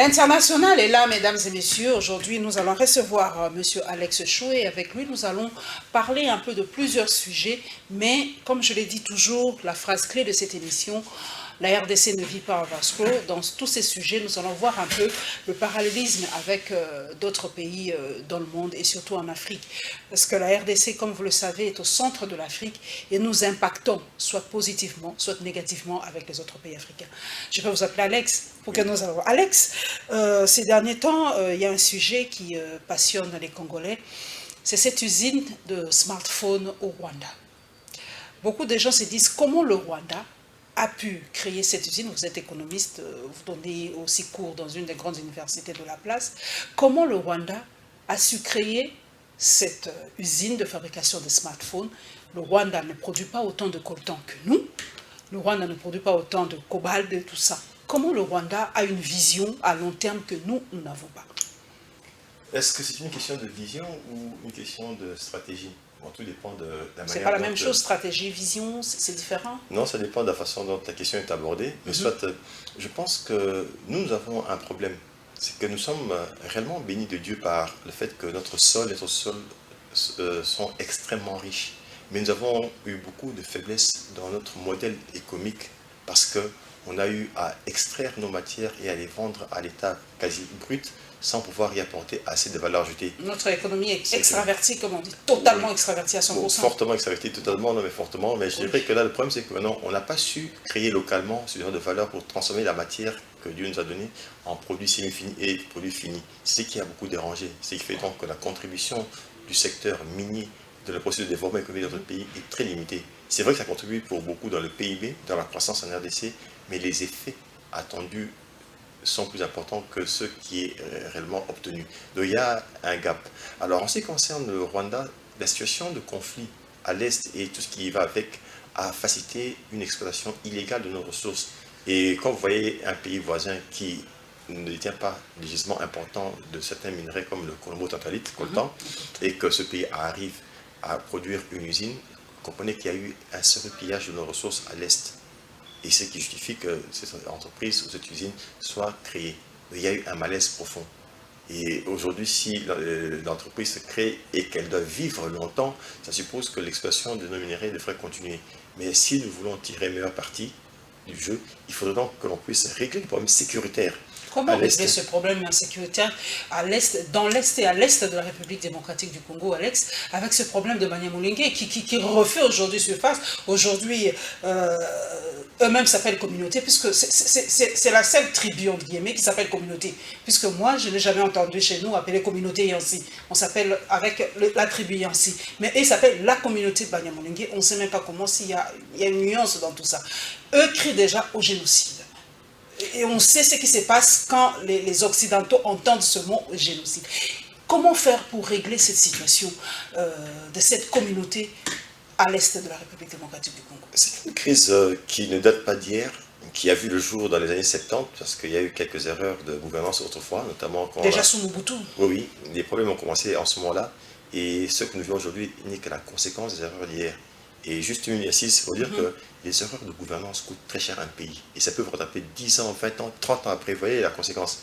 L'international est là, mesdames et messieurs. Aujourd'hui, nous allons recevoir Monsieur Alex Chou et avec lui, nous allons parler un peu de plusieurs sujets. Mais comme je l'ai dit toujours, la phrase clé de cette émission, la RDC ne vit pas en vase clos. Dans tous ces sujets, nous allons voir un peu le parallélisme avec d'autres pays dans le monde et surtout en Afrique. Parce que la RDC, comme vous le savez, est au centre de l'Afrique et nous impactons soit positivement, soit négativement avec les autres pays africains. Je vais vous appeler Alex pour que nous allons. Alex, ces derniers temps, il y a un sujet qui passionne les Congolais. C'est cette usine de smartphones au Rwanda. Beaucoup de gens se disent comment le Rwanda a pu créer cette usine. Vous êtes économiste, vous donnez aussi cours dans une des grandes universités de la place. Comment le Rwanda a su créer cette usine de fabrication de smartphones? Le Rwanda ne produit pas autant de coltan que nous. Le Rwanda ne produit pas autant de cobalt et tout ça. Comment le Rwanda a une vision à long terme que nous n'avons pas? Est-ce que c'est une question de vision ou une question de stratégie? Bon, tout dépend de la manière. C'est pas la même chose, stratégie, vision, c'est différent? Non, ça dépend de la façon dont ta question est abordée. Mais soit, je pense que nous avons un problème. C'est que nous sommes réellement bénis de Dieu par le fait que notre sol sont extrêmement riches. Mais nous avons eu beaucoup de faiblesses dans notre modèle économique parce qu'on a eu à extraire nos matières et à les vendre à l'état quasi brut sans pouvoir y apporter assez de valeur ajoutée. Notre économie est extravertie, comme on dit, totalement extravertie à 100%. Bon, fortement extravertie, totalement, non mais fortement. Mais je dirais que là, le problème, c'est que maintenant, on n'a pas su créer localement ce genre de valeur pour transformer la matière que Dieu nous a donnée en produits semi-finis et produits finis. C'est ce qui a beaucoup dérangé. C'est ce qui fait donc que la contribution du secteur minier de la processus de développement économique de notre pays est très limitée. C'est vrai que ça contribue pour beaucoup dans le PIB, dans la croissance en RDC, mais les effets attendus sont plus importants que ce qui est réellement obtenu. Donc il y a un gap. Alors en ce qui concerne le Rwanda, la situation de conflit à l'Est et tout ce qui va avec a facilité une exploitation illégale de nos ressources. Et quand vous voyez un pays voisin qui ne détient pas des gisements importants de certains minerais comme le coltan, et que ce pays arrive à produire une usine, comprenez qu'il y a eu un surpillage de nos ressources à l'Est. Et ce qui justifie que cette entreprise ou cette usine soit créée. Il y a eu un malaise profond. Et aujourd'hui, si l'entreprise se crée et qu'elle doit vivre longtemps, ça suppose que l'exploitation de nos minerais devrait continuer. Mais si nous voulons tirer meilleur parti du jeu, il faudrait donc que l'on puisse régler le problème sécuritaire. Comment régler ce problème sécuritaire à l'Est, dans l'Est et à l'Est de la République démocratique du Congo, Alex, avec ce problème de Banyamulenge qui refait aujourd'hui surface? Aujourd'hui, eux-mêmes s'appellent communauté, puisque c'est la seule tribu, entre guillemets, qui s'appelle communauté. Puisque moi, je n'ai jamais entendu chez nous appeler communauté Yansi. On s'appelle avec la tribu Yansi. Mais ils s'appellent la communauté de Banyamulenge. On ne sait même pas comment, s'il y a une nuance dans tout ça. Eux crient déjà au génocide. Et on sait ce qui se passe quand les Occidentaux entendent ce mot génocide. Comment faire pour régler cette situation de cette communauté à l'est de la République démocratique du Congo? C'est une crise qui ne date pas d'hier, qui a vu le jour dans les années 70, parce qu'il y a eu quelques erreurs de gouvernance autrefois, notamment quand... Déjà sous Mobutu. Oui, les problèmes ont commencé en ce moment-là, et ce que nous vivons aujourd'hui n'est que la conséquence des erreurs d'hier. Et juste une assise, il faut dire que les erreurs de gouvernance coûtent très cher à un pays. Et ça peut vous rattraper 10 ans, 20 ans, 30 ans après. Vous voyez la conséquence.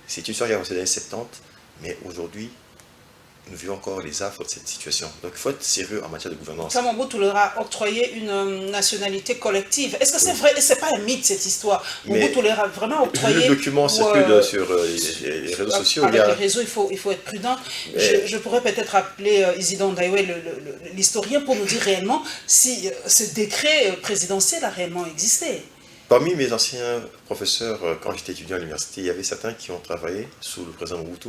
C'est une histoire qui a commencé dans les années 70, mais aujourd'hui, nous vivons encore les affres de cette situation. Donc il faut être sérieux en matière de gouvernance. Quand Mobutu leur a octroyé une nationalité collective, est-ce que c'est vrai? C'est pas un mythe cette histoire? Mobutu leur a vraiment octroyé... Le document circule sur les réseaux sociaux. Avec les réseaux, il faut être prudent. Je pourrais peut-être appeler Isidore Ndaïwe, l'historien, pour nous dire réellement si ce décret présidentiel a réellement existé. Parmi mes anciens professeurs, quand j'étais étudiant à l'université, il y avait certains qui ont travaillé sous le président Mobutu,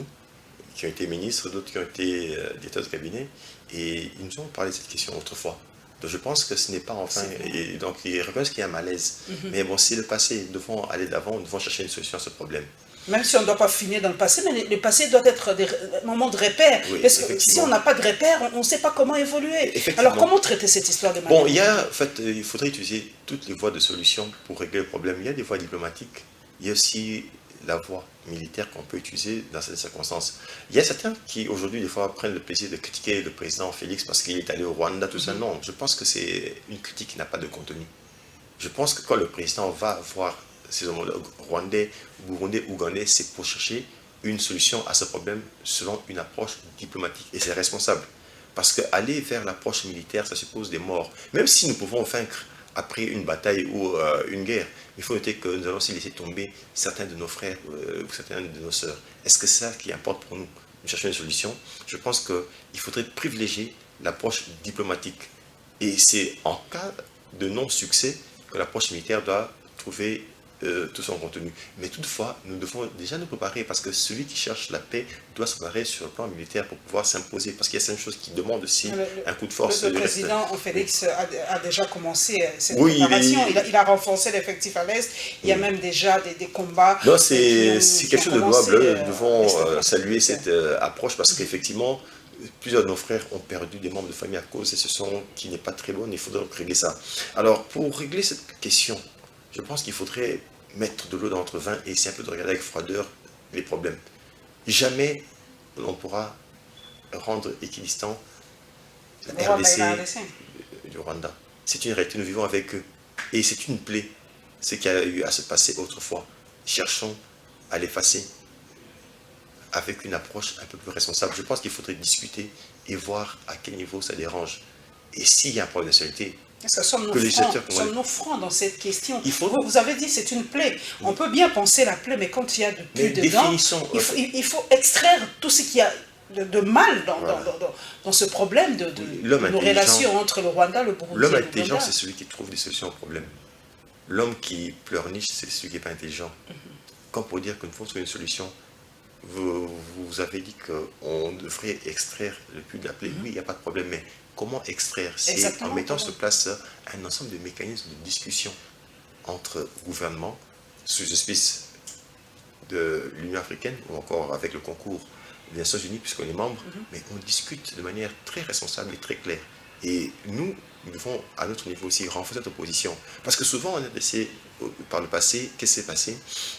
qui ont été ministres, d'autres qui ont été directeurs de cabinet, et ils nous ont parlé de cette question autrefois. Donc je pense que ce n'est pas enfin... Et donc ils reconnaissent qu'il y a un malaise. Mais bon, c'est le passé, nous devons aller d'avant, nous devons chercher une solution à ce problème. Même si on ne doit pas finir dans le passé, mais le passé doit être des moments de repère. Oui, parce que si on n'a pas de repère, on ne sait pas comment évoluer. Alors comment traiter cette histoire de manière... Bon, il faudrait utiliser toutes les voies de solution pour régler le problème. Il y a des voies diplomatiques, il y a aussi la voie militaire qu'on peut utiliser dans ces circonstances. Il y a certains qui aujourd'hui des fois prennent le plaisir de critiquer le président Félix parce qu'il est allé au Rwanda, tout ça. Non, je pense que c'est une critique qui n'a pas de contenu. Je pense que quand le président va voir ses homologues rwandais, burundais, ougandais, c'est pour chercher une solution à ce problème selon une approche diplomatique. Et c'est responsable. Parce qu'aller vers l'approche militaire, ça suppose des morts. Même si nous pouvons vaincre après une bataille ou une guerre, il faut noter que nous allons aussi laisser tomber certains de nos frères ou certains de nos sœurs. Est-ce que c'est ça qui importe pour nous? Nous cherchons une solution. Je pense qu'il faudrait privilégier l'approche diplomatique. Et c'est en cas de non-succès que l'approche militaire doit trouver tout son contenu. Mais toutefois, nous devons déjà nous préparer parce que celui qui cherche la paix doit se préparer sur le plan militaire pour pouvoir s'imposer. Parce qu'il y a certaines choses qui demandent aussi un coup de force. Le président Félix a déjà commencé cette préparation. Il a renforcé l'effectif à l'Est. Il y a même déjà des combats. Non, c'est quelque chose de louable. Nous devons saluer cette approche parce qu'effectivement, plusieurs de nos frères ont perdu des membres de famille à cause et ce sont qui n'est pas très loin. Il faudrait régler ça. Alors, pour régler cette question, je pense qu'il faudrait mettre de l'eau dans notre vin et essayer un peu de regarder avec froideur les problèmes. Jamais on pourra rendre équidistant la RDC du Rwanda. C'est une réalité, nous vivons avec eux. Et c'est une plaie, ce qui a eu à se passer autrefois. Cherchons à l'effacer avec une approche un peu plus responsable. Je pense qu'il faudrait discuter et voir à quel niveau ça dérange. Et s'il y a un problème de nationalité, sommes-nous francs dans cette question? Vous avez dit c'est une plaie. On peut bien penser la plaie, mais quand il y a de plus dedans, il faut extraire tout ce qu'il y a de mal dans ce problème de nos relations entre le Rwanda et le Burundi. L'homme intelligent, c'est celui qui trouve des solutions au problème. L'homme qui pleurniche, c'est celui qui n'est pas intelligent. Comme pour dire qu'il faut trouver une solution. Vous avez dit qu'on devrait extraire le puits de la plaie. Oui, il n'y a pas de problème, mais comment extraire? C'est en mettant sur place un ensemble de mécanismes de discussion entre gouvernements, sous auspice de l'Union africaine, ou encore avec le concours des Nations Unies, puisqu'on est membre, mais on discute de manière très responsable et très claire. Et nous devons, à notre niveau aussi, renforcer notre position. Parce que souvent, on a laissé, par le passé, qu'est-ce qui s'est passé?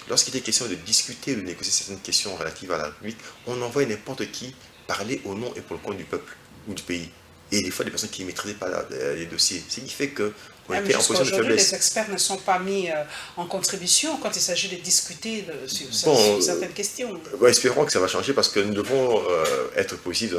Lorsqu'il était question de discuter ou de négocier certaines questions relatives à la République, on envoyait n'importe qui parler au nom et pour le compte du peuple ou du pays. Et des fois, des personnes qui ne maîtrisaient pas les dossiers. Ce qui fait qu'on était en position de faiblesse. Les experts ne sont pas mis en contribution quand il s'agit de discuter sur certaines questions. Espérons que ça va changer parce que nous devons être positifs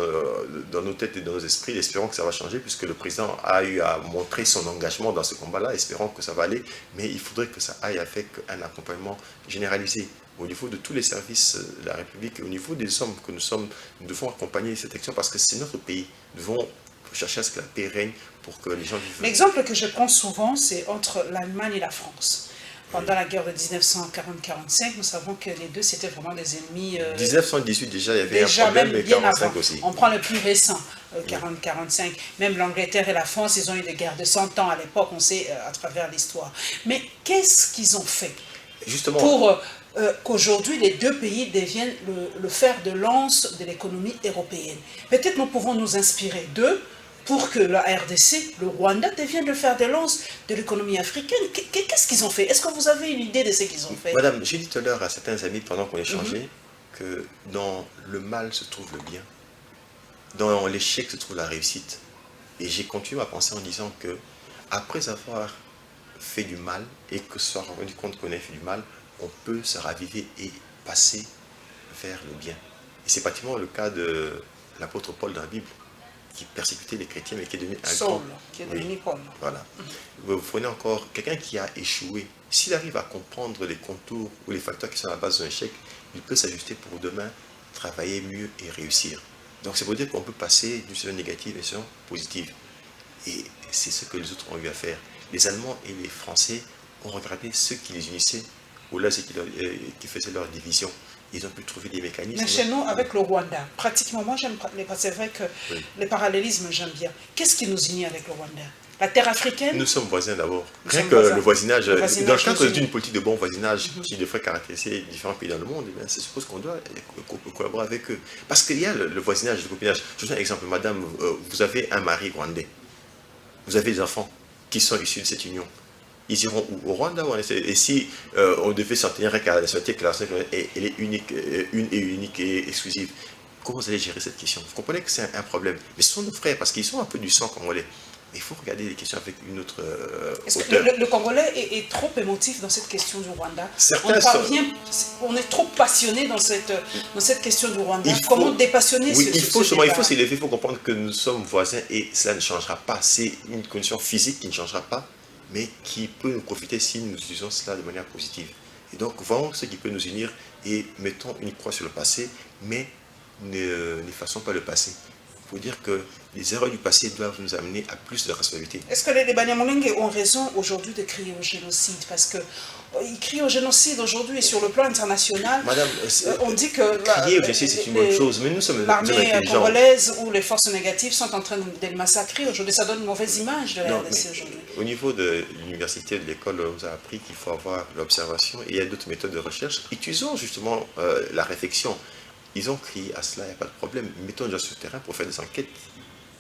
dans nos têtes et dans nos esprits. Espérons que ça va changer puisque le président a eu à montrer son engagement dans ce combat-là. Espérons que ça va aller. Mais il faudrait que ça aille avec un accompagnement généralisé au niveau de tous les services de la République et au niveau des hommes que nous sommes. Nous devons accompagner cette action parce que c'est notre pays. Nous devons chercher à ce que la paix règne pour que les gens vivent. L'exemple que je prends souvent, c'est entre l'Allemagne et la France. Pendant la guerre de 1940-45, nous savons que les deux, c'était vraiment des ennemis. 1918, déjà, il y avait un problème, mais 1945 aussi. On prend le plus récent, 40-45. Même l'Angleterre et la France, ils ont eu des guerres de 100 ans à l'époque, on sait, à travers l'histoire. Mais qu'est-ce qu'ils ont fait justement pour qu'aujourd'hui les deux pays deviennent le fer de lance de l'économie européenne? Peut-être nous pouvons nous inspirer d'eux pour que la RDC, le Rwanda, devienne le fer de lance de l'économie africaine. Qu'est-ce qu'ils ont fait? Est-ce que vous avez une idée de ce qu'ils ont fait? Madame, j'ai dit tout à l'heure à certains amis pendant qu'on échangeait que dans le mal se trouve le bien, dans l'échec se trouve la réussite. Et j'ai continué à penser en disant que après avoir fait du mal et que se soit rendu compte qu'on a fait du mal, on peut se raviver et passer vers le bien. Et c'est pratiquement le cas de l'apôtre Paul dans la Bible, qui persécutait les chrétiens, mais qui est devenu un Saul, qui est devenu Paul. Voilà. Vous prenez encore quelqu'un qui a échoué. S'il arrive à comprendre les contours ou les facteurs qui sont à la base d'un échec, il peut s'ajuster pour demain travailler mieux et réussir. Donc c'est pour dire qu'on peut passer d'une situation négative à une situation positive. Et c'est ce que les autres ont eu à faire. Les Allemands et les Français ont regardé ceux qui les unissaient, ou là, ceux qui faisaient leur division. Ils ont pu trouver des mécanismes. Mais chez nous, avec le Rwanda, pratiquement, moi j'aime, c'est vrai que les parallélismes, j'aime bien. Qu'est-ce qui nous unit avec le Rwanda? La terre africaine? Nous sommes voisins d'abord. Rien que le voisinage, dans le cadre d'une politique de bon voisinage qui devrait caractériser différents pays dans le monde, eh c'est suppose qu'on doit collaborer avec eux. Parce qu'il y a le voisinage, le copinage. Je vous donne un exemple, madame, vous avez un mari rwandais. Vous avez des enfants qui sont issus de cette union. Ils iront où? Au Rwanda? Et si on devait s'en tenir avec la nationalité, que la nationalité elle est unique, une et unique et exclusive, comment vous allez gérer cette question? Vous comprenez que c'est un problème. Mais ce sont nos frères, parce qu'ils sont un peu du sang congolais. Mais il faut regarder les questions avec une autre Est-ce que hauteur. le Congolais est trop émotif dans cette question du Rwanda? Certains On est trop passionné dans cette question du Rwanda. Comment faut, dépassionner oui, ce il faut débat? s'élever, il faut comprendre que nous sommes voisins et cela ne changera pas. C'est une condition physique qui ne changera pas, mais qui peut nous profiter si nous utilisons cela de manière positive. Et donc, voyons ce qui peut nous unir et mettons une croix sur le passé, mais n'effaçons pas le passé. Il faut dire que les erreurs du passé doivent nous amener à plus de responsabilité. Est-ce que les Banyamulenge ont raison aujourd'hui de crier au génocide? Parce qu'ils crient au génocide aujourd'hui sur le plan international. Madame, on dit que crier au génocide, c'est une bonne chose, mais nous sommes l'armée intelligents. congolaise ou les forces négatives sont en train de les massacrer. Aujourd'hui, ça donne une mauvaise image de la RDC aujourd'hui. Au niveau de l'université, de l'école, on nous a appris qu'il faut avoir l'observation et il y a d'autres méthodes de recherche. Utilisons justement la réflexion. Ils ont crié à cela, il n'y a pas de problème. Mettons déjà sur le terrain pour faire des enquêtes.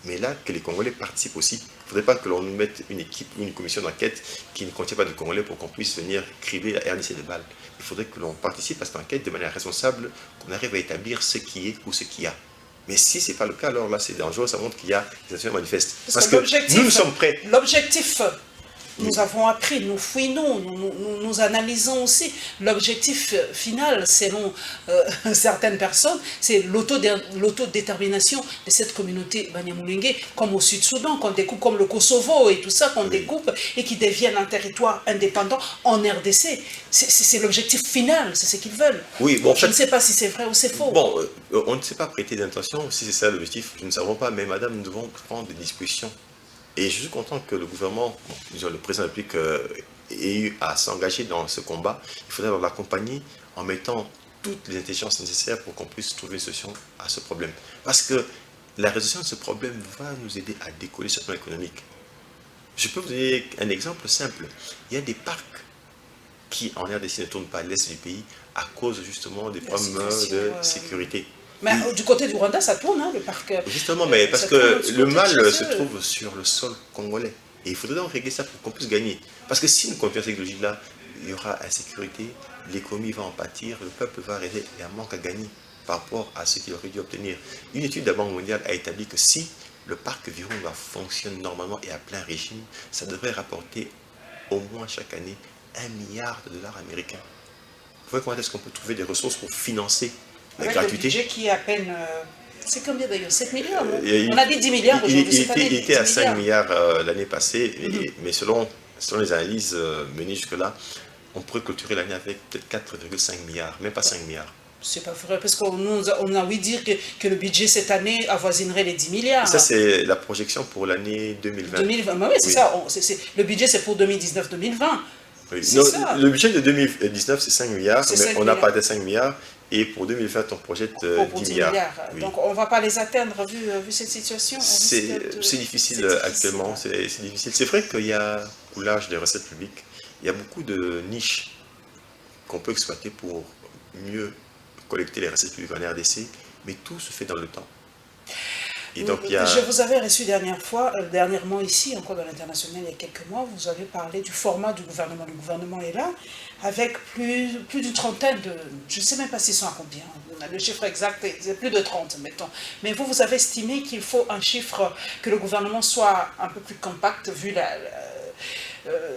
Mais là, que les Congolais participent aussi. Il ne faudrait pas que l'on nous mette une équipe ou une commission d'enquête qui ne contient pas de Congolais pour qu'on puisse venir cribler la RDC de balles. Il faudrait que l'on participe à cette enquête de manière responsable, qu'on arrive à établir ce qui est ou ce qu'il y a. Mais si ce n'est pas le cas, alors là, c'est dangereux, ça montre qu'il y a des actions manifestes. Parce que nous sommes prêts. L'objectif, nous avons appris, nous fouinons, nous analysons aussi. L'objectif final, selon certaines personnes, c'est l'autodétermination de cette communauté Banyamulenge, comme au Sud-Soudan, qu'on découpe, comme le Kosovo et tout ça, qu'on découpe et qui deviennent un territoire indépendant en RDC. C'est l'objectif final, c'est ce qu'ils veulent. Oui, bon, je ne sais pas si c'est vrai ou c'est faux. Bon, on ne sait pas prêter d'intention, si c'est ça l'objectif, nous ne savons pas, mais madame, nous devons prendre des dispositions. Et je suis content que le gouvernement, le président de la République ait eu à s'engager dans ce combat. Il faudrait l'accompagner en mettant toutes les intelligences nécessaires pour qu'on puisse trouver une solution à ce problème. Parce que la résolution de ce problème va nous aider à décoller sur le plan économique. Je peux vous donner un exemple simple. Il y a des parcs qui en RDC ne tournent pas à l'est du pays à cause justement des problèmes de sécurité. Mais du côté du Rwanda, ça tourne, hein, le parc. Justement, mais parce que le mal se trouve sur le sol congolais. Et il faudrait donc régler ça pour qu'on puisse gagner. Parce que si nous continuons cette idéologie-là, il y aura insécurité, l'économie va en pâtir, le peuple va arrêter, il y a un manque à gagner par rapport à ce qu'il aurait dû obtenir. Une étude de la Banque mondiale a établi que si le parc Virunga fonctionne normalement et à plein régime, ça devrait rapporter au moins chaque année 1 milliard de dollars américains. Vous voyez comment est-ce qu'on peut trouver des ressources pour financer la gratuité. Le budget qui est à peine... c'est combien d'ailleurs? 7 milliards, non? On a dit 10 milliards aujourd'hui. Il était à 5 milliards l'année passée, mais selon les analyses menées jusque-là, on pourrait clôturer l'année avec peut-être 4,5 milliards, même pas 5 milliards. C'est pas vrai, parce qu'on a ouï dire que le budget cette année avoisinerait les 10 milliards. Et ça, c'est la projection pour l'année 2020. 2020, bah oui, c'est ça. Le budget, c'est pour 2019-2020. Oui. Le budget de 2019, c'est 5 milliards, mais on n'a pas atteint 5 milliards. Et pour 2020, on projette 10 milliards. Oui. Donc on ne va pas les atteindre vu cette situation. C'est difficile actuellement, c'est difficile. C'est vrai qu'il y a coulage des recettes publiques, il y a beaucoup de niches qu'on peut exploiter pour mieux collecter les recettes publiques en RDC, mais tout se fait dans le temps. Et donc, Je vous avais reçu dernièrement ici, encore dans l'international, il y a quelques mois, vous avez parlé du format du gouvernement. Le gouvernement est là, avec plus d'une trentaine de... Je ne sais même pas s'ils sont à combien, le chiffre exact, c'est plus de 30, mettons. Mais vous avez estimé qu'il faut un chiffre, que le gouvernement soit un peu plus compact, vu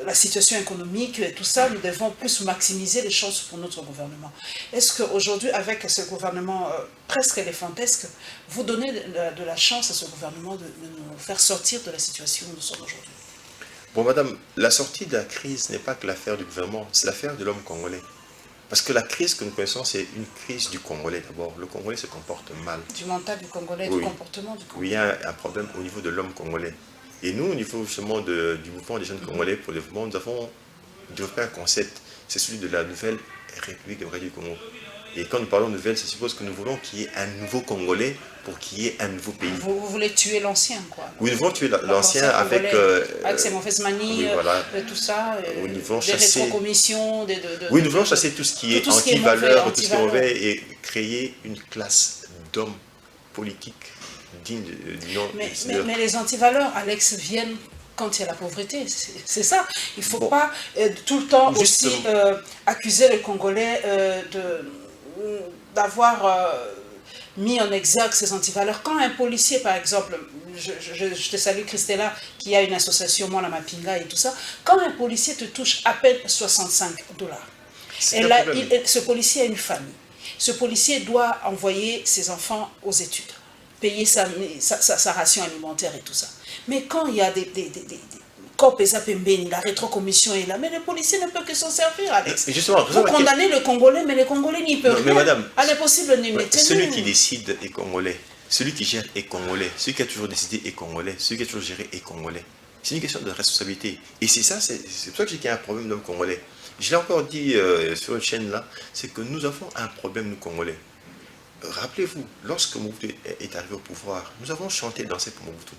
la situation économique et tout ça, nous devons plus maximiser les chances pour notre gouvernement. Est-ce qu'aujourd'hui, avec ce gouvernement presque éléphantesque, vous donnez de la chance à ce gouvernement de nous faire sortir de la situation où nous sommes aujourd'hui? Bon, madame, la sortie de la crise n'est pas que l'affaire du gouvernement, c'est l'affaire de l'homme congolais. Parce que la crise que nous connaissons, c'est une crise du Congolais d'abord. Le Congolais se comporte mal. Du mental du Congolais, oui. Du comportement du Congolais. Oui, il y a un problème au niveau de l'homme congolais. Et nous, au niveau justement du mouvement des jeunes Congolais pour le développement, nous avons développé un concept, c'est celui de la nouvelle République démocratique du Congo. Et quand nous parlons de nouvelle, ça suppose que nous voulons qu'il y ait un nouveau Congolais pour qu'il y ait un nouveau pays. Vous voulez tuer l'ancien, quoi. Oui, nous voulons tuer l'ancien avec ses mauvaises manies, oui, voilà. Tout ça, oui, nous voulons des chasser... rétrocommissions, oui, nous voulons chasser tout ce qui est anti-valeur, tout ce qui est mauvais, et créer une classe d'hommes politiques dignes du nom. Mais les antivaleurs, Alex, viennent quand il y a la pauvreté, c'est ça. Il ne faut pas tout le temps aussi accuser les Congolais d'avoir mis en exergue ces antivaleurs. Quand un policier, par exemple, je te salue Christella, qui a une association, moi, la Mapinga et tout ça, quand un policier te touche à peine 65 $, ce policier a une famille. Ce policier doit envoyer ses enfants aux études, payer sa ration alimentaire et tout ça. Mais quand il y a la rétrocommission est là, mais le policier ne peut que s'en servir, Alex. Vous condamnez le Congolais, mais les Congolais n'y peuvent rien. Mais madame, à l'impossible, celui qui décide est Congolais. Celui qui gère est Congolais. Celui qui a toujours décidé est Congolais. Celui qui a toujours géré est Congolais. C'est une question de responsabilité. Et c'est ça, c'est pour ça que j'ai qu'il y a un problème d'homme congolais. Je l'ai encore dit sur une chaîne là, c'est que nous avons un problème, nous Congolais. Rappelez-vous, lorsque Mobutu est arrivé au pouvoir, nous avons chanté et dansé pour Mobutu.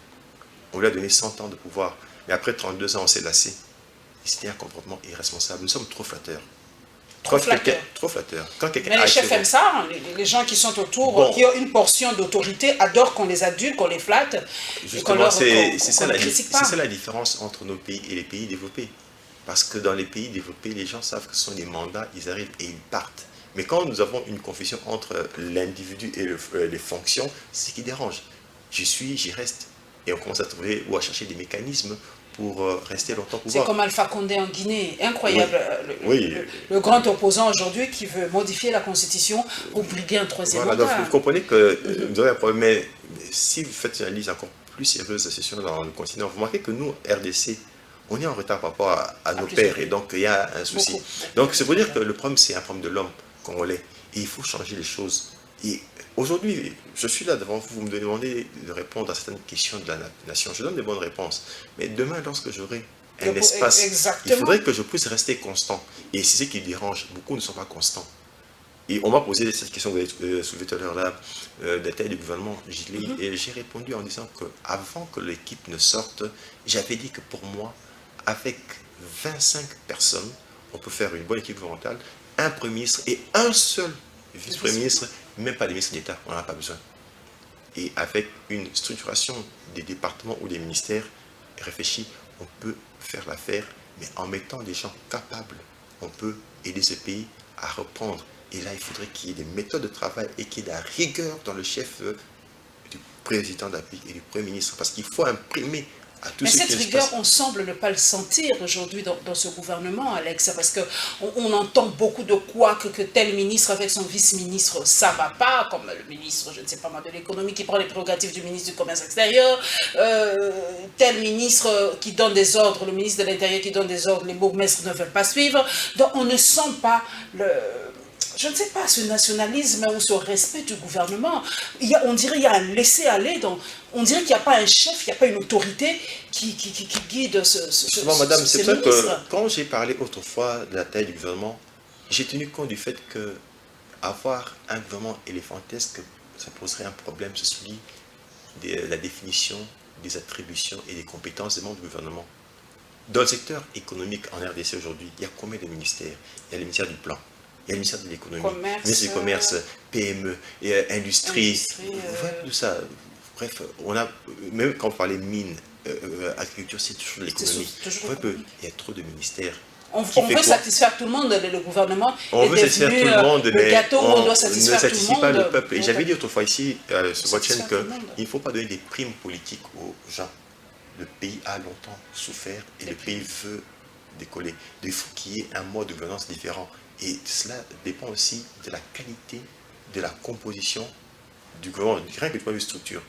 On lui a donné 100 ans de pouvoir. Mais après 32 ans, on s'est lassé. Et c'était un comportement irresponsable. Nous sommes trop flatteurs. Trop flatteurs. Mais les chefs aiment ça, hein, les gens qui sont autour, qui ont une portion d'autorité, adorent qu'on les adulte, qu'on les flatte. Justement, c'est ça la différence entre nos pays et les pays développés. Parce que dans les pays développés, les gens savent que ce sont des mandats, ils arrivent et ils partent. Mais quand nous avons une confusion entre l'individu et les fonctions, c'est ce qui dérange. J'y reste. Et on commence à trouver ou à chercher des mécanismes pour rester longtemps au pouvoir. C'est comme Alpha Condé en Guinée, incroyable. Oui. Le grand opposant aujourd'hui qui veut modifier la constitution pour obliger un troisième mandat. Donc vous comprenez que vous avez un problème, mais si vous faites une analyse encore plus sérieuse de la situation dans le continent, vous remarquez que nous, RDC, on est en retard par rapport à nos pairs, et donc il y a un souci. Donc c'est pour dire que le problème, c'est un problème de l'homme congolais, et il faut changer les choses. Et aujourd'hui, je suis là devant vous, vous me demandez de répondre à certaines questions de la nation. Je donne des bonnes réponses. Mais demain, lorsque j'aurai un espace, il faudrait que je puisse rester constant. Et c'est ce qui dérange. Beaucoup ne sont pas constants. Et on m'a posé cette question que vous avez soulevée tout à l'heure là, de la taille du gouvernement. Et j'ai répondu en disant qu'avant que l'équipe ne sorte, j'avais dit que pour moi, avec 25 personnes, on peut faire une bonne équipe gouvernementale, un Premier ministre et un seul vice-premier ministre, même pas des ministres d'État, on n'en a pas besoin. Et avec une structuration des départements ou des ministères réfléchis, on peut faire l'affaire, mais en mettant des gens capables, on peut aider ce pays à reprendre. Et là, il faudrait qu'il y ait des méthodes de travail et qu'il y ait de la rigueur dans le chef du président de la République et du Premier ministre, parce qu'il faut imprimer. Mais cette rigueur, on semble ne pas le sentir aujourd'hui dans ce gouvernement, Alex, parce qu'on entend beaucoup de quoi que tel ministre avec son vice-ministre, ça ne va pas, comme le ministre, je ne sais pas moi, de l'économie qui prend les prérogatives du ministre du commerce extérieur, tel ministre qui donne des ordres, le ministre de l'Intérieur qui donne des ordres, les bourgmestres ne veulent pas suivre, donc on ne sent pas je ne sais pas, ce nationalisme ou ce respect du gouvernement. On dirait qu'il y a un laisser-aller, on dirait qu'il n'y a pas un chef, il n'y a pas une autorité qui guide madame, c'est vrai que quand j'ai parlé autrefois de la taille du gouvernement, j'ai tenu compte du fait que avoir un gouvernement éléphantesque, ça poserait un problème, sur celui de la définition des attributions et des compétences des membres du gouvernement. Dans le secteur économique en RDC aujourd'hui, il y a combien de ministères? Il y a le ministère du Plan. Il y a le ministère de l'économie, le ministère du commerce, PME, et industrie, tout ça. Bref, on a, même quand on parlait mines, agriculture, c'est toujours de l'économie. Il y a trop de ministères. On veut satisfaire tout le monde, le gouvernement. On veut satisfaire tout le monde, mais on doit satisfaire ne satisfait pas le peuple. Et j'avais dit autrefois ici, sur votre chaîne, qu'il ne faut pas donner des primes politiques aux gens. Le pays a longtemps souffert et le pays veut décoller. Il faut qu'il y ait un mode de gouvernance différent. Et cela dépend aussi de la qualité de la composition du gouvernement, rien que du point de vue structure.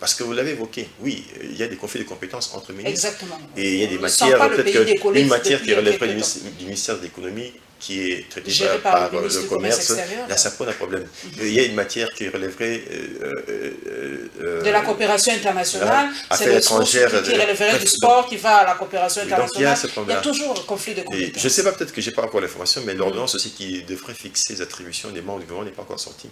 Parce que vous l'avez évoqué, oui, il y a des conflits de compétences entre ministres. Exactement. Et il y a des matières, peut-être qu'une matière qui relèverait du ministère de l'économie, qui est traitée par le commerce, là ça pose un problème. Il y a une matière qui relèverait de la coopération internationale, c'est le sport qui relèverait du sport qui va à la coopération internationale. Il y a toujours un conflit de compétences. Je ne sais pas, peut-être que je n'ai pas encore l'information, mais l'ordonnance aussi qui devrait fixer les attributions des membres du gouvernement n'est pas encore sortie.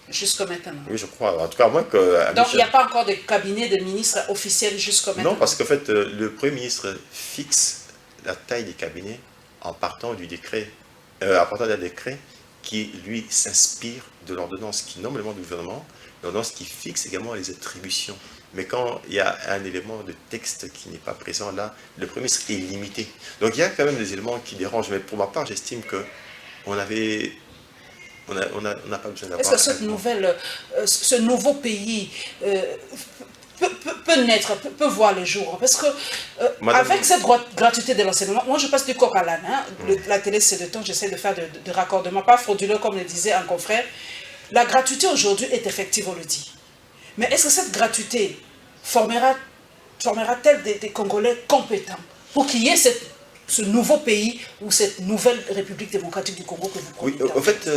Jusqu'à maintenant. Oui, je crois. En tout cas, moi que... Donc, il n'y a pas encore de cabinet de ministres officiel jusqu'à maintenant. Non, parce qu'en fait, le Premier ministre fixe la taille des cabinets en partant du décret, à partir d'un décret qui, lui, s'inspire de l'ordonnance qui nomme le membre du gouvernement, l'ordonnance qui fixe également les attributions. Mais quand il y a un élément de texte qui n'est pas présent là, le Premier ministre est limité. Donc, il y a quand même des éléments qui dérangent. Mais pour ma part, j'estime qu'on avait... On n'a pas besoin d'avoir... Est-ce que ce nouveau pays peut naître, peut voir le jour. Parce que avec cette gratuité de l'enseignement, moi je passe du coq à l'âne. Hein. La télé, c'est le temps, j'essaie de faire de raccordement, pas frauduleux comme le disait un confrère. La gratuité aujourd'hui est effective, on le dit. Mais est-ce que cette gratuité formera-t-elle des Congolais compétents pour qu'il y ait ce nouveau pays ou cette nouvelle République démocratique du Congo que vous promettez? Oui, en fait,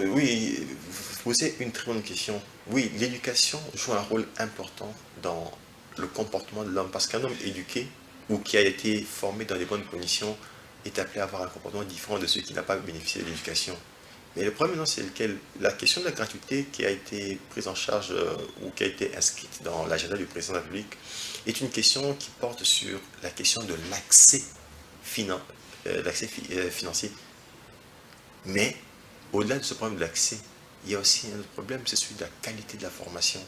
oui, vous posez une très bonne question. Oui, l'éducation joue un rôle important dans le comportement de l'homme, parce qu'un homme éduqué ou qui a été formé dans les bonnes conditions est appelé à avoir un comportement différent de ceux qui n'ont pas bénéficié de l'éducation. Mais le problème, c'est lequel? La question de la gratuité qui a été prise en charge ou qui a été inscrite dans l'agenda du président de la République est une question qui porte sur la question de l'accès financier. Mais au-delà de ce problème de l'accès, il y a aussi un autre problème, c'est celui de la qualité de la formation.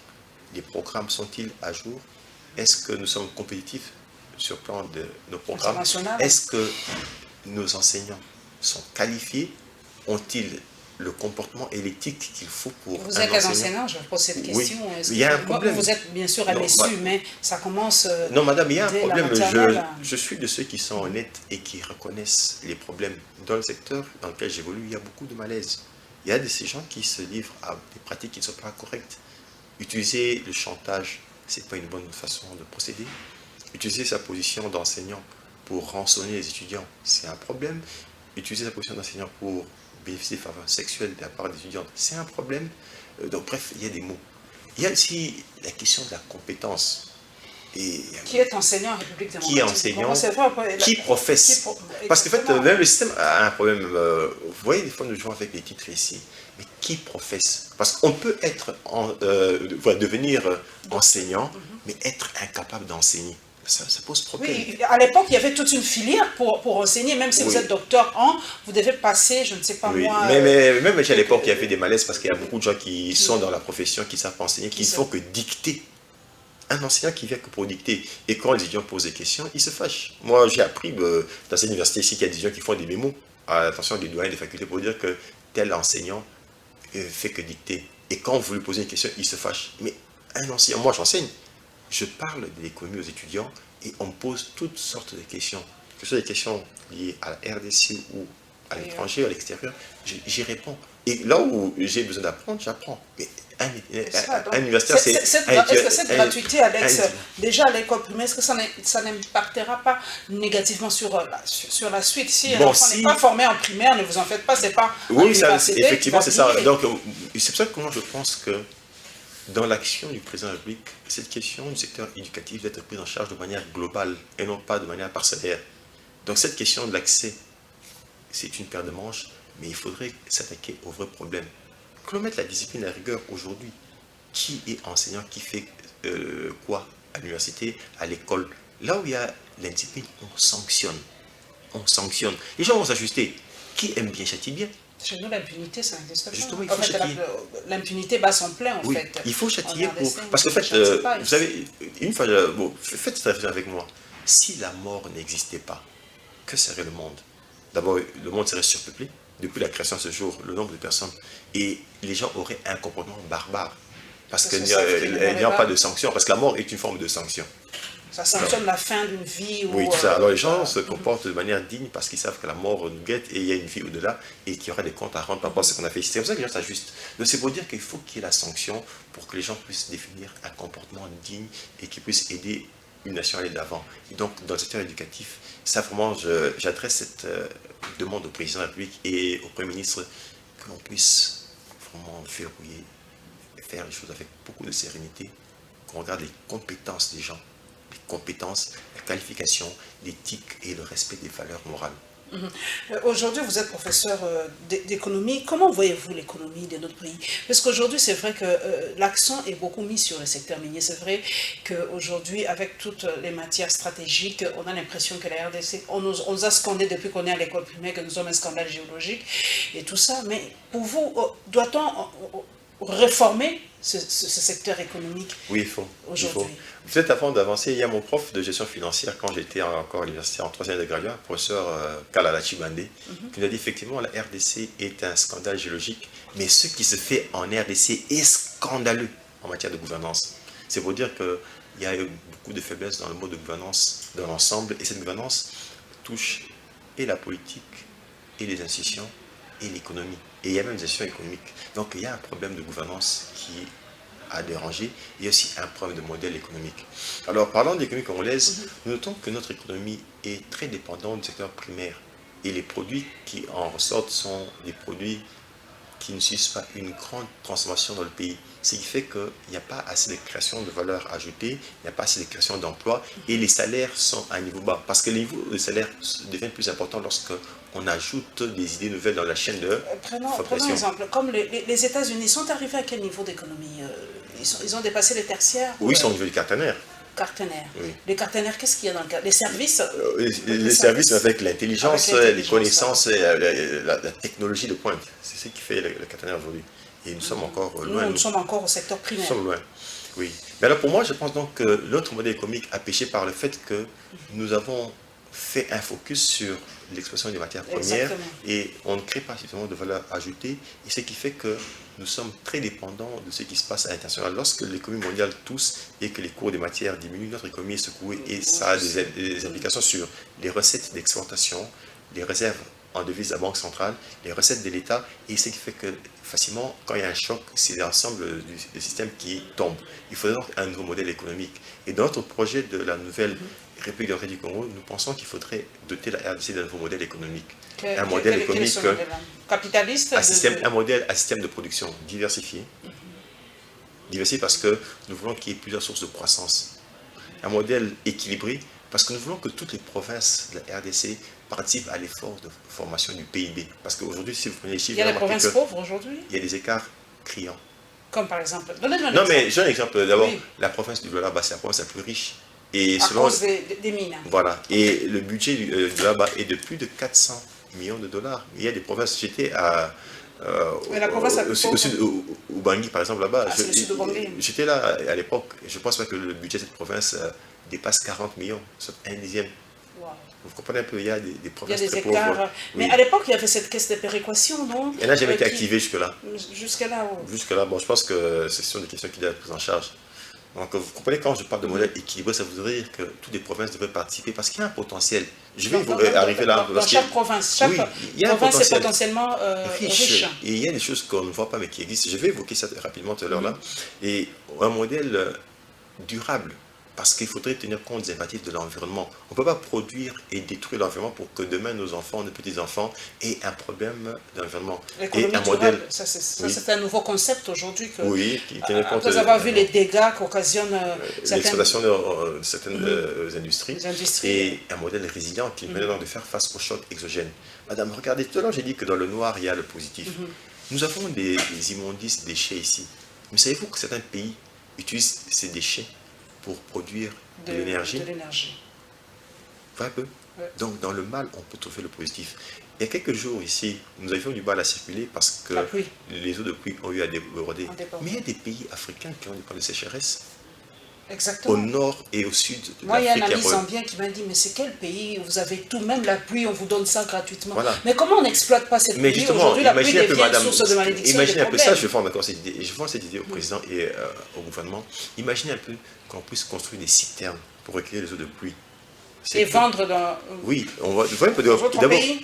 Les programmes sont-ils à jour? Est-ce que nous sommes compétitifs sur le plan de nos programmes? Est-ce que nos enseignants sont qualifiés? Ont-ils le comportement et l'éthique qu'il faut pour vous êtes un enseignant, je pose cette question. Oui, il y a un problème. Vous êtes bien sûr un messu, mais ça commence. Non, madame, il y a un problème. Je suis de ceux qui sont honnêtes et qui reconnaissent les problèmes. Dans le secteur dans lequel j'évolue, il y a beaucoup de malaise. Il y a de ces gens qui se livrent à des pratiques qui ne sont pas correctes. Utiliser le chantage, ce n'est pas une bonne façon de procéder. Utiliser sa position d'enseignant pour rançonner les étudiants, c'est un problème. Utiliser sa position d'enseignant pour bénéficier de faveurs sexuelles de la part des étudiants, c'est un problème. Donc bref, il y a des mots. Il y a aussi la question de la compétence. Et, qui est enseignant en République démocratique? Qui est enseignant, qui professe. Parce qu'en fait, même le système a un problème. Vous voyez, des fois, nous jouons avec les titres ici. Mais qui professe? Parce qu'on peut être devenir enseignant, mais être incapable d'enseigner. Ça pose problème. Oui, à l'époque, il y avait toute une filière pour enseigner. Même si vous êtes docteur vous devez passer, je ne sais pas moi... Mais même à l'époque, il y avait des malaises parce qu'il y a beaucoup de gens qui sont dans la profession, qui savent pas enseigner, qui ne font que dicter. Un enseignant qui vient que pour dicter. Et quand les étudiants posent des questions, ils se fâchent. Moi, j'ai appris dans cette université ici qu'il y a des étudiants qui font des mémos à l'attention des doyens des facultés pour dire que tel enseignant fait que dicter. Et quand vous lui posez une question, il se fâche. Mais un enseignant, moi j'enseigne, je parle de l'économie aux étudiants et on me pose toutes sortes de questions. Que ce soit des questions liées à la RDC ou à l'étranger, à l'extérieur, j'y réponds. Et là où j'ai besoin d'apprendre, j'apprends. Mais un universitaire, c'est... Est-ce que cette gratuité, Alex, déjà à l'école primaire, est-ce que ça n'impactera pas négativement sur la suite? Si l'enfant n'est pas formé en primaire, ne vous en faites pas, c'est pas... Oui, effectivement, c'est ça. Donc, c'est pour ça que moi, je pense que dans l'action du président de la République, cette question du secteur éducatif doit être prise en charge de manière globale et non pas de manière parcellaire. Donc, cette question de l'accès, c'est une paire de manches, mais il faudrait s'attaquer au vrai problème. Que l'on mette la discipline et la rigueur aujourd'hui. Qui est enseignant, qui fait quoi à l'université, à l'école? Là où il y a l'indiscipline, on sanctionne. On sanctionne. Les gens vont s'ajuster. Qui aime bien châtie bien. Chez nous, l'impunité, ça n'existe pas. Justement, il faut châtier. L'impunité bat son plein, en fait. Il faut châtier pour... Parce que, en fait, vous savez, une fois... faites cette réflexion avec moi. Si la mort n'existait pas, que serait le monde? D'abord, le monde serait surpeuplé. Depuis la création de ce jour, le nombre de personnes, et les gens auraient un comportement barbare. Parce qu'il n'y a pas de sanction, parce que la mort est une forme de sanction. Ça sanctionne la fin d'une vie. Oui, tout ça. Alors les gens se comportent de manière digne parce qu'ils savent que la mort nous guette et il y a une vie au-delà et qu'il y aura des comptes à rendre par rapport à ce qu'on a fait ici. C'est pour ça que les gens s'ajustent. Donc c'est pour dire qu'il faut qu'il y ait la sanction pour que les gens puissent définir un comportement digne et qui puisse aider une nation à aller de l'avant. Et donc dans le secteur éducatif, ça vraiment, j'adresse cette demande au président de la République et au Premier ministre que l'on puisse vraiment verrouiller, faire les choses avec beaucoup de sérénité, qu'on regarde les compétences des gens, les compétences, la qualification, l'éthique et le respect des valeurs morales. Aujourd'hui, vous êtes professeur d'économie. Comment voyez-vous l'économie de notre pays? Parce qu'aujourd'hui, c'est vrai que l'accent est beaucoup mis sur le secteur minier. C'est vrai qu'aujourd'hui, avec toutes les matières stratégiques, on a l'impression que la RDC, on nous a scandé depuis qu'on est à l'école primaire, que nous sommes un scandale géologique et tout ça. Mais pour vous, doit-on réformer ce secteur économique? Oui, il faut. Peut-être avant d'avancer, il y a mon prof de gestion financière, quand j'étais encore à l'université en 3e année de graduat, professeur Kalala Chibande, qui nous a dit effectivement la RDC est un scandale géologique, mais ce qui se fait en RDC est scandaleux en matière de gouvernance. C'est pour dire qu'il y a beaucoup de faiblesses dans le mode de gouvernance dans l'ensemble, et cette gouvernance touche et la politique, et les institutions, et l'économie. Et il y a même des institutions économiques. Donc il y a un problème de gouvernance qui a dérangé. Il y a aussi un problème de modèle économique. Alors, parlant de l'économie congolaise, nous notons que notre économie est très dépendante du secteur primaire. Et les produits qui en ressortent sont des produits qui ne suivent pas une grande transformation dans le pays. Ce qui fait qu'il n'y a pas assez de création de valeur ajoutée, il n'y a pas assez de création d'emplois et les salaires sont à un niveau bas. Parce que les niveaux de salaire deviennent plus importants lorsque on ajoute des idées nouvelles dans la chaîne de Prenons fabrication. un exemple, comme les États-Unis sont arrivés à quel niveau d'économie? Ils ont dépassé les tertiaires? Oui, ils sont au niveau du quaternaire. Partenaires. Oui. Les partenaires, qu'est-ce qu'il y a dans le cas? Les services? Les services avec l'intelligence, les connaissances, la technologie de pointe. C'est ce qui fait le caténaire aujourd'hui. Et nous sommes encore loin. Nous sommes encore au secteur primaire. Nous sommes loin, oui. Mais alors pour moi, je pense donc que notre modèle économique a péché par le fait que nous avons fait un focus sur l'exploitation des matières premières. Exactement. Et on ne crée pas suffisamment de valeur ajoutée. Et ce qui fait que nous sommes très dépendants de ce qui se passe à l'international. Lorsque l'économie mondiale tousse et que les cours des matières diminuent, notre économie est secouée et ça a des implications sur les recettes d'exportation, les réserves en devises à la Banque centrale, les recettes de l'État, et ce qui fait que facilement, quand il y a un choc, c'est l'ensemble du système qui tombe. Il faudrait donc un nouveau modèle économique. Et dans notre projet de la nouvelle République démocratique du Congo, nous pensons qu'il faudrait doter la RDC d'un nouveau modèle économique. Un modèle économique capitaliste, un modèle à système de production diversifié. Diversifié parce que nous voulons qu'il y ait plusieurs sources de croissance. Un modèle équilibré parce que nous voulons que toutes les provinces de la RDC participent à l'effort de formation du PIB. Parce qu'aujourd'hui, si vous prenez les chiffres... Il y a des provinces pauvres aujourd'hui? Il y a des écarts criants. Comme par exemple? Donnez-moi un exemple. Non, mais j'ai un exemple. D'abord, oui. La province du Lualaba, c'est la province la plus riche. Et à cause des mines. Voilà. Et le budget du Lualaba est de plus de 400 millions de dollars. Il y a des provinces, j'étais à... la province au sud, au Bangui, par exemple, là-bas. J'étais là à l'époque. Je ne pense pas que le budget de cette province dépasse 40 millions, soit un dixième. Wow. Vous comprenez un peu, il y a des provinces très écarts. pauvres. Mais oui. À l'époque, il y avait cette caisse de péréquation, non? Elle n'a jamais été activée jusque-là. Jusque-là, oui. Jusque-là, bon, je pense que ce sont des questions qui doivent être prises en charge. Donc, vous comprenez, quand je parle de modèle équilibré, ça voudrait dire que toutes les provinces devraient participer parce qu'il y a un potentiel. Je vais arriver là. Dans chaque province, chaque province est potentiellement riche. Et il y a des choses qu'on ne voit pas mais qui existent. Je vais évoquer ça rapidement tout à l'heure là. Et un modèle durable. Parce qu'il faudrait tenir compte des impératifs de l'environnement. On ne peut pas produire et détruire l'environnement pour que demain nos enfants, nos petits-enfants aient un problème d'environnement. Et un modèle. Ça, c'est un nouveau concept aujourd'hui. Oui, qui tient compte. Après avoir vu les dégâts qu'occasionnent l'exploitation de certaines industries. Et un modèle résilient qui permet donc de faire face aux chocs exogènes. Madame, regardez, tout à l'heure j'ai dit que dans le noir il y a le positif. Nous avons des immondices déchets ici. Mais savez-vous que certains pays utilisent ces déchets pour produire de l'énergie. Un peu. Ouais. Donc dans le mal, on peut trouver le positif. Il y a quelques jours ici, nous avions du mal à circuler parce que les eaux de pluie ont eu à déborder. Mais il y a des pays africains qui ont des problèmes de sécheresse. Exactement. Au nord et au sud de Moi, il y a un ami zambien qui m'a dit, mais c'est quel pays où vous avez tout, même la pluie, on vous donne ça gratuitement. Voilà. Mais comment on n'exploite pas cette pluie? Aujourd'hui, la pluie devient une source de malédiction. Imaginez un peu ça, je vends encore cette idée. Et je vends cette idée au président et au gouvernement. Imaginez un peu qu'on puisse construire des citernes pour recueillir les eaux de pluie. Et vendre dans... Oui, on va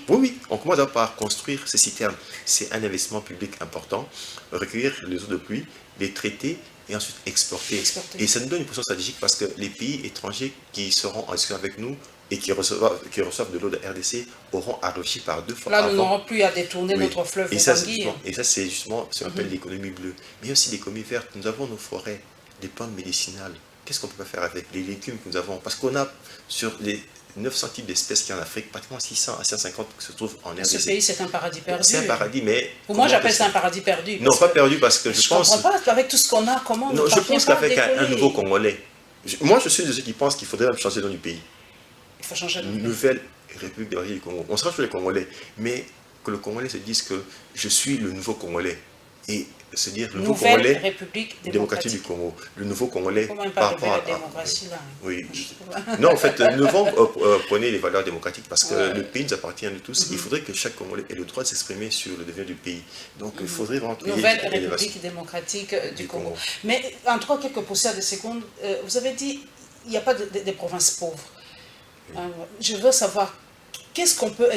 oui, on commence par construire ces citernes. C'est un investissement public important. Recueillir les eaux de pluie, les traiter et ensuite exporter. Et ça nous donne une position stratégique parce que les pays étrangers qui seront en discussion avec nous et qui reçoivent de l'eau de RDC auront enrichi par 2 fois. Là, nous n'aurons plus à détourner notre fleuve Bangui. Et ça, c'est justement ce qu'on appelle l'économie bleue. Mais il y a aussi l'économie verte. Nous avons nos forêts, des plantes médicinales. Qu'est-ce qu'on peut faire avec les légumes que nous avons? Parce qu'on a sur les 900 types d'espèces qu'il y a en Afrique, pratiquement 600 à 150 qui se trouvent en RDC. Ce pays, c'est un paradis perdu. C'est un paradis, mais... Pour moi, j'appelle ça un paradis perdu. Non, pas perdu, parce que je pense... Je ne comprends pas, avec tout ce qu'on a, comment... Non, je pense qu'avec un nouveau Congolais... Moi, je suis de ceux qui pensent qu'il faudrait même changer le nom du pays. Il faut changer le nom. Nouvelle République démocratique du Congo. On sera toujours les Congolais, mais que le Congolais se dise que je suis le nouveau Congolais. et se dire le nouveau Nouvelle Congolais République démocratique du démocratique. Congo, le nouveau Congolais Comment par pas de rapport la à... démocratie là? Oui. Non, en fait, nous devons prôner les valeurs démocratiques parce que le pays nous appartient à nous tous. Il faudrait que chaque Congolais ait le droit de s'exprimer sur le devenir du pays. Donc, il faudrait rentrer... Nouvelle République démocratique du Congo. Mais en trois quelques poussières de secondes, vous avez dit il n'y a pas de provinces pauvres. Je veux savoir qu'est-ce qu'on peut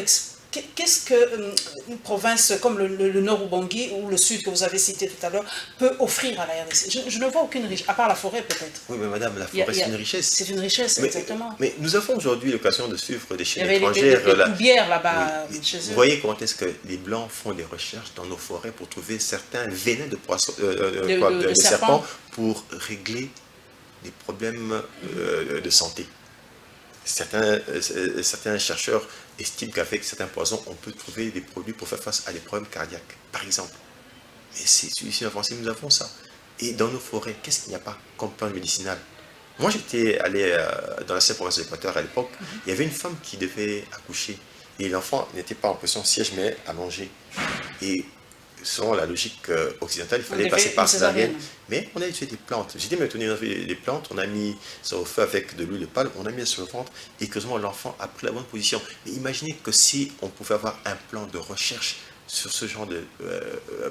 qu'est-ce qu'une province comme le Nord Ubangi ou le Sud que vous avez cité tout à l'heure peut offrir à la RDC? Je ne vois aucune richesse, à part la forêt peut-être. Oui, mais madame, la forêt c'est une richesse. C'est une richesse, exactement. Mais nous avons aujourd'hui l'occasion de suivre des chaînes étrangères. Il y avait des toubières là-bas chez eux. Vous voyez comment est-ce que les Blancs font des recherches dans nos forêts pour trouver certains venins de poissons, de serpents pour régler des problèmes de santé. Certains chercheurs estiment qu'avec certains poisons, on peut trouver des produits pour faire face à des problèmes cardiaques, par exemple. Mais c'est ici en France, nous avons ça. Et dans nos forêts, qu'est-ce qu'il n'y a pas comme plante médicinale? Moi, j'étais allé dans la province de l'Équateur à l'époque. Il y avait une femme qui devait accoucher. Et l'enfant n'était pas en position siège, mais allongé. Et selon la logique occidentale, il fallait passer par césarienne. Mais on a utilisé des plantes. J'étais maintenu dans des plantes, on a mis ça au feu avec de l'huile de palme, on a mis ça sur le ventre, et curieusement, l'enfant a pris la bonne position. Mais imaginez que si on pouvait avoir un plan de recherche sur ce genre de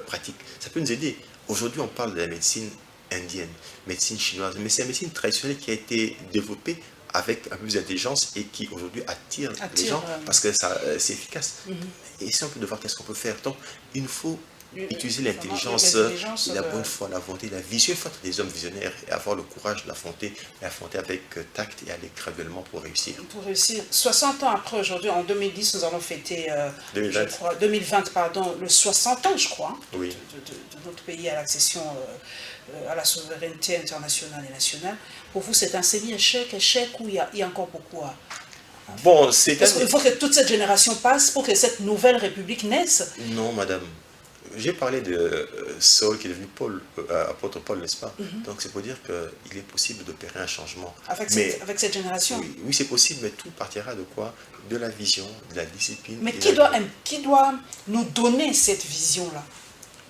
pratique, ça peut nous aider. Aujourd'hui, on parle de la médecine indienne, médecine chinoise, mais c'est la médecine traditionnelle qui a été développée avec un peu plus d'intelligence et qui aujourd'hui attire les gens parce que c'est efficace. Et si on peut voir qu'est-ce qu'on peut faire, donc il nous faut utiliser l'intelligence, la bonne foi, la volonté, la vision, il faut être des hommes visionnaires et avoir le courage de l'affronter avec tact et aller graduellement pour réussir. Pour réussir. 60 ans après aujourd'hui, en 2010, nous allons fêter 2020, pardon, le 60 ans, je crois, oui, de notre pays à l'accession à la souveraineté internationale et nationale. Pour vous, c'est un semi-échec, ou il y a encore beaucoup à... Bon, il faut que toute cette génération passe pour que cette nouvelle république naisse. Non, madame. J'ai parlé de Saul qui est devenu Paul, apôtre Paul, n'est-ce pas? Donc c'est pour dire qu'il est possible d'opérer un changement. Avec cette génération? Oui, c'est possible, mais tout partira de quoi? De la vision, de la discipline. Mais qui doit nous donner cette vision-là?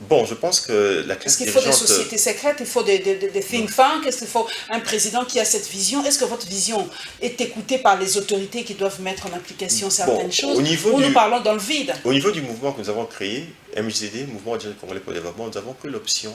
Bon, je pense que la classe dirigeante... Est-ce qu'il faut des sociétés secrètes, il faut des think tanks, est-ce qu'il faut un président qui a cette vision? Est-ce que votre vision est écoutée par les autorités qui doivent mettre en application certaines choses? Ou nous parlons dans le vide? Au niveau du mouvement que nous avons créé, MJD, Mouvement Congolais pour le développement, nous avons pris l'option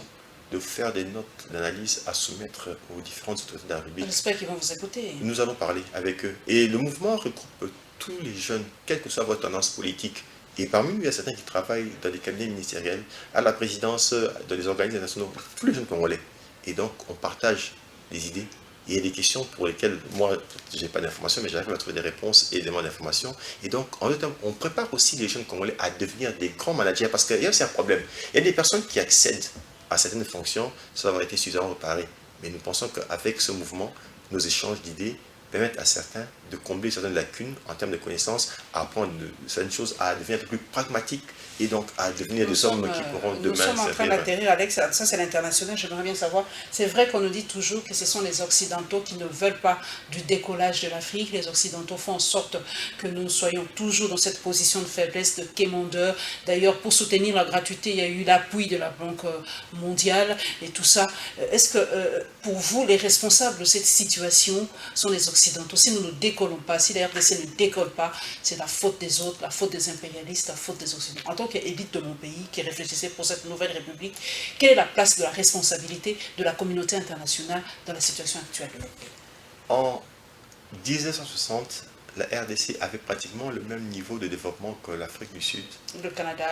de faire des notes d'analyse à soumettre aux différentes autorités de la République. J'espère qu'ils vont vous écouter. Nous allons parler avec eux. Et le mouvement regroupe tous les jeunes, quelle que soit votre tendance politique. Et parmi nous, il y a certains qui travaillent dans des cabinets ministériels, à la présidence, dans les organismes nationaux, tous les jeunes Congolais. Et donc, on partage des idées. Il y a des questions pour lesquelles, moi, je n'ai pas d'informations, mais j'arrive à trouver des réponses et des éléments d'information. Et donc, en deux temps, on prépare aussi les jeunes Congolais à devenir des grands managers, parce qu'il y a aussi un problème. Il y a des personnes qui accèdent à certaines fonctions sans avoir été suffisamment préparées. Mais nous pensons qu'avec ce mouvement, nos échanges d'idées permettent à certains de combler certaines lacunes en termes de connaissances, à apprendre certaines choses, à devenir un peu plus pragmatiques et donc à devenir des hommes qui pourront demain servir. Nous sommes en train d'atterrir, Alex, ça c'est l'international, j'aimerais bien savoir, c'est vrai qu'on nous dit toujours que ce sont les Occidentaux qui ne veulent pas du décollage de l'Afrique, les Occidentaux font en sorte que nous soyons toujours dans cette position de faiblesse, de quémandeur. D'ailleurs, pour soutenir la gratuité, il y a eu l'appui de la Banque mondiale et tout ça. Est-ce que pour vous, les responsables de cette situation sont les Occidentaux? Si nous ne décollons pas, si la RDC ne décolle pas, c'est la faute des autres, la faute des impérialistes, la faute des Occidentaux. En tant qu'élite de mon pays qui réfléchissait pour cette nouvelle république, quelle est la place de la responsabilité de la communauté internationale dans la situation actuelle de notre pays? En 1960, la RDC avait pratiquement le même niveau de développement que l'Afrique du Sud, le Canada,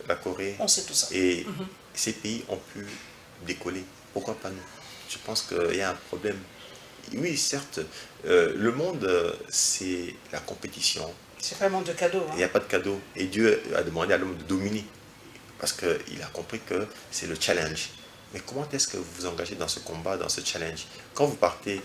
la Corée. On sait tout ça. Et ces pays ont pu décoller. Pourquoi pas nous? Je pense qu'il y a un problème. Oui, certes, le monde, c'est la compétition. C'est pas un monde de cadeaux. Il n'y a pas de cadeau. Et Dieu a demandé à l'homme de dominer. Parce qu'il a compris que c'est le challenge. Mais comment est-ce que vous vous engagez dans ce combat, dans ce challenge? Quand vous partez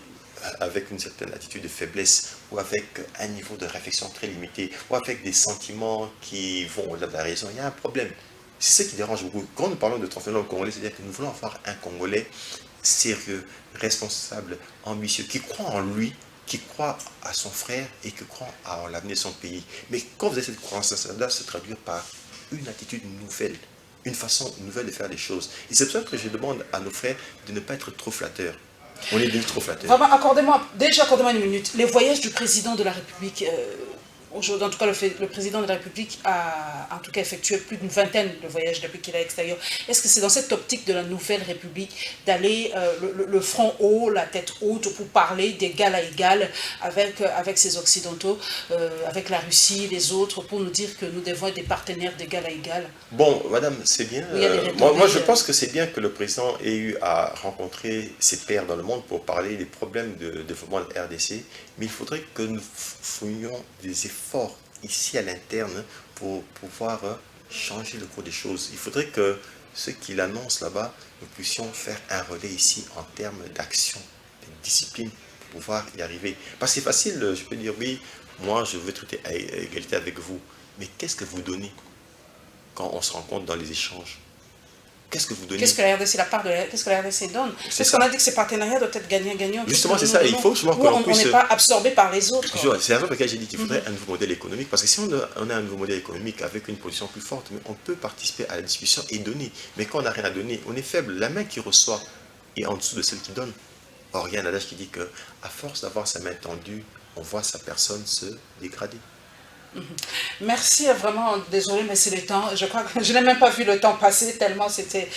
avec une certaine attitude de faiblesse, ou avec un niveau de réflexion très limité, ou avec des sentiments qui vont au-delà de la raison, il y a un problème. C'est ce qui dérange beaucoup. Quand nous parlons de transformation congolais, c'est-à-dire que nous voulons avoir un Congolais sérieux, responsable, ambitieux, qui croit en lui, qui croit à son frère et qui croit à l'avenir de son pays. Mais quand vous avez cette croyance, ça doit se traduire par une attitude nouvelle. une façon nouvelle de faire les choses. Et c'est pour ça que je demande à nos frères de ne pas être trop flatteurs. On est devenu trop flatteurs. Vraiment, accordez-moi une minute. Les voyages du président de la République, aujourd'hui, en tout cas, le président de la République a en tout cas effectué plus d'une vingtaine de voyages depuis qu'il est à l'extérieur. Est-ce que c'est dans cette optique de la nouvelle République d'aller le front haut, la tête haute, pour parler d'égal à égal avec ces Occidentaux, avec la Russie, les autres, pour nous dire que nous devons être des partenaires d'égal à égal? Bon, madame, c'est bien. Moi, je pense que c'est bien que le président ait eu à rencontrer ses pairs dans le monde pour parler des problèmes de développement de la RDC, mais il faudrait que nous fouillions des efforts ici à l'interne pour pouvoir changer le cours des choses. Il faudrait que ce qu'il annonce là-bas, nous puissions faire un relais ici en termes d'action, de discipline, pour pouvoir y arriver. Parce que c'est facile, je peux dire, oui, moi je veux traiter à égalité avec vous, mais qu'est-ce que vous donnez quand on se rencontre dans les échanges? Qu'est-ce que vous donnez? Qu'est-ce que la RDC, qu'est-ce que la RDC donne? Parce qu'on a dit que ces partenariats doivent être gagnant-gagnant. Justement, c'est ça. Il faut que on n'est pas absorbé par les autres. C'est la raison pour laquelle j'ai dit qu'il faudrait un nouveau modèle économique. Parce que si on a un nouveau modèle économique avec une position plus forte, on peut participer à la discussion et donner. Mais quand on n'a rien à donner, on est faible. La main qui reçoit est en dessous de celle qui donne. Or, il y a un adage qui dit qu'à force d'avoir sa main tendue, on voit sa personne se dégrader. Merci, vraiment, désolé, mais c'est le temps. Je crois que je n'ai même pas vu le temps passer, tellement c'était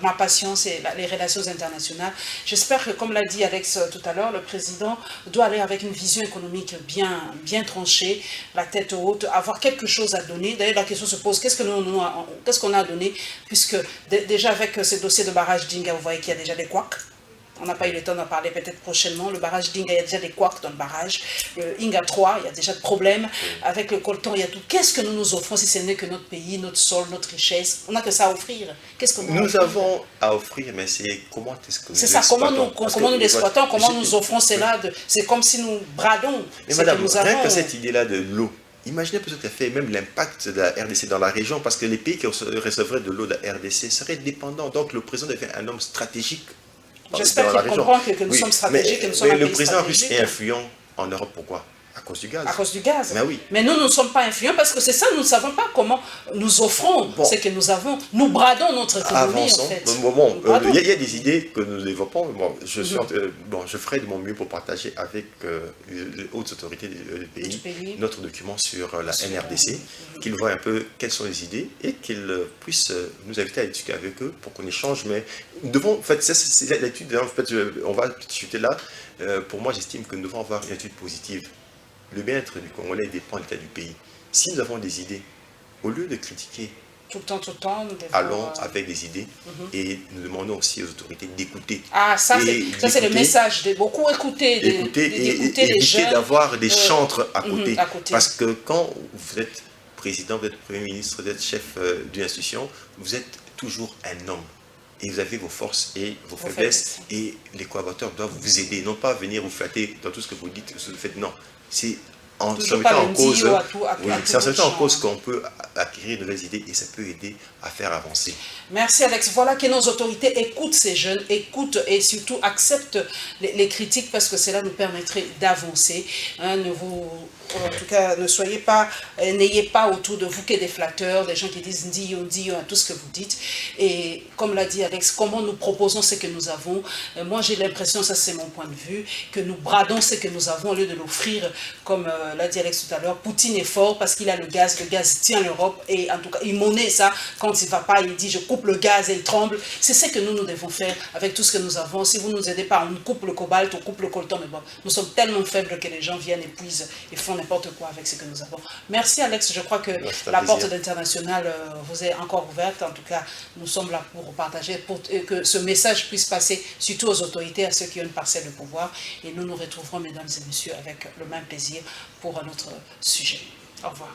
ma passion, c'est les relations internationales. J'espère que, comme l'a dit Alex tout à l'heure, le président doit aller avec une vision économique bien tranchée, la tête haute, avoir quelque chose à donner. D'ailleurs, la question se pose, qu'est-ce qu'on a à donner, puisque déjà avec ce dossier de barrage d'Inga, vous voyez qu'il y a déjà des couacs. On n'a pas eu le temps d'en parler peut-être prochainement. Le barrage d'Inga, il y a déjà des couacs dans le barrage. Le Inga 3, il y a déjà de problèmes. Avec le coltan, il y a tout. Qu'est-ce que nous nous offrons si ce n'est que notre pays, notre sol, notre richesse? On n'a que ça à offrir. Qu'est-ce que nous avons à offrir, mais c'est comment est-ce que nous c'est ça, comment nous l'exploitons, comment nous offrons cela. C'est comme si nous bradons ce que nous avons. Rien que cette idée-là de l'eau, imaginez ce qu'a fait même l'impact de la RDC dans la région, parce que les pays qui recevraient de l'eau de la RDC seraient dépendants. Donc le président devient un homme stratégique. J'espère qu'il comprend que nous sommes stratégiques, que nous sommes un pays le président russe est influent en Europe, pourquoi? À cause du gaz. À cause du gaz. Mais oui. Mais nous ne sommes pas influents parce que c'est ça, nous ne savons pas comment nous offrons ce que nous avons. Nous bradons notre économie, avançons. En fait. Il y a des idées que nous développons. Je ferai de mon mieux pour partager avec les hautes autorités du pays notre document sur la NRDC, qu'ils voient un peu quelles sont les idées et qu'ils puissent nous inviter à discuter avec eux pour qu'on échange. Mais nous devons, en fait, c'est l'étude, en fait, on va discuter là. Pour moi, j'estime que nous devons avoir une attitude positive. Le bien-être du Congolais dépend de l'état du pays. Si nous avons des idées, au lieu de critiquer, tout le temps, nous devons... allons avec des idées et nous demandons aussi aux autorités d'écouter. Ah, ça c'est le message, de beaucoup écouter, d'écouter les jeunes, d'avoir des chantres à côté. Parce que quand vous êtes président, vous êtes premier ministre, vous êtes chef d'une institution, vous êtes toujours un homme. Et vous avez vos forces et vos faiblesses. Et les collaborateurs doivent vous aider, non pas venir vous flatter dans tout ce que vous dites, ce que vous faites. Non, c'est en se mettant en cause, c'est en se mettant en cause qu'on peut acquérir de nouvelles idées et ça peut aider à faire avancer. Merci Alex. Voilà que nos autorités écoutent ces jeunes, écoutent et surtout acceptent les critiques parce que cela nous permettrait d'avancer. En tout cas, n'ayez pas autour de vous que des flatteurs, des gens qui disent Ndio à tout ce que vous dites. Et comme l'a dit Alex, comment nous proposons ce que nous avons? Moi, j'ai l'impression, ça c'est mon point de vue, que nous bradons ce que nous avons au lieu de l'offrir, comme l'a dit Alex tout à l'heure. Poutine est fort parce qu'il a le gaz tient l'Europe et en tout cas, il monnaie ça. Quand il ne va pas, il dit je coupe le gaz et il tremble. C'est ce que nous devons faire avec tout ce que nous avons. Si vous ne nous aidez pas, on coupe le cobalt, on coupe le coltan, mais bon, nous sommes tellement faibles que les gens viennent, épuisent et font n'importe quoi avec ce que nous avons. Merci Alex, je crois que la porte d'international vous est encore ouverte. En tout cas, nous sommes là pour partager, pour que ce message puisse passer surtout aux autorités, à ceux qui ont une parcelle de pouvoir. Et nous nous retrouverons, mesdames et messieurs, avec le même plaisir pour un autre sujet. Au revoir.